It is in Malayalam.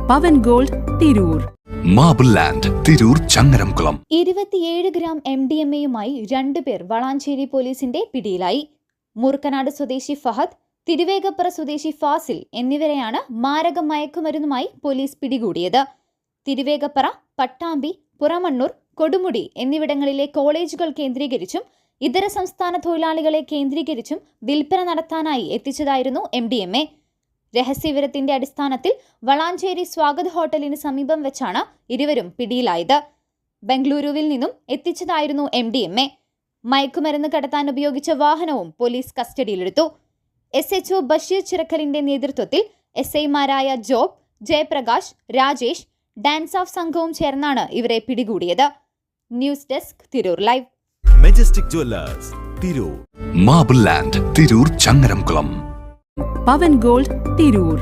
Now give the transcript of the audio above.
പവൻ gold Tirur, marble land Tirur Changaramkulam. 27 gram MDMA-യുമായി 2 പേർ വളാഞ്ചേരി പോലീസിന്റെ പിടിയിലായി. മൂർക്കനാട് സ്വദേശി ഫഹദ്, തിരുവേഗപ്പുറ സ്വദേശി ഫാസിൽ എന്നിവരെയാണ് മാരക മയക്കുമരുന്നുമായി പോലീസ് പിടികൂടിയത്. തിരുവേഗപ്പുറ, പട്ടാമ്പി, പുറമണ്ണൂർ, കൊടുമുടി എന്നിവിടങ്ങളിലെ കോളേജുകൾ കേന്ദ്രീകരിച്ചും ഇതര സംസ്ഥാന തൊഴിലാളികളെ കേന്ദ്രീകരിച്ചും വിൽപ്പന നടത്താനായി എത്തിച്ചതായിരുന്നു MDMA. രഹസ്യവിവരത്തിന്റെ അടിസ്ഥാനത്തിൽ വളാഞ്ചേരി സ്വാഗത് ഹോട്ടലിന് സമീപം വെച്ചാണ് ഇരുവരും പിടിയിലായത്. ബംഗളൂരുവിൽ നിന്നും എത്തിച്ചതായിരുന്നു MDMA. മയക്കുമരുന്ന് കടത്താൻ ഉപയോഗിച്ച വാഹനവും പോലീസ് കസ്റ്റഡിയിലെടുത്തു. SHO ബഷീർ ചിറക്കലിന്റെ നേതൃത്വത്തിൽ SI-മാരായ ജോബ്, ജയപ്രകാശ്, രാജേഷ്, ഡാൻസ് ഓഫ് സംഘവും ചേർന്നാണ് ഇവരെ പിടികൂടിയത്. News desk Tirur live. Majestic jewellers Tirur, marble land Tirur Changaramkulam. Pavan gold Tirur.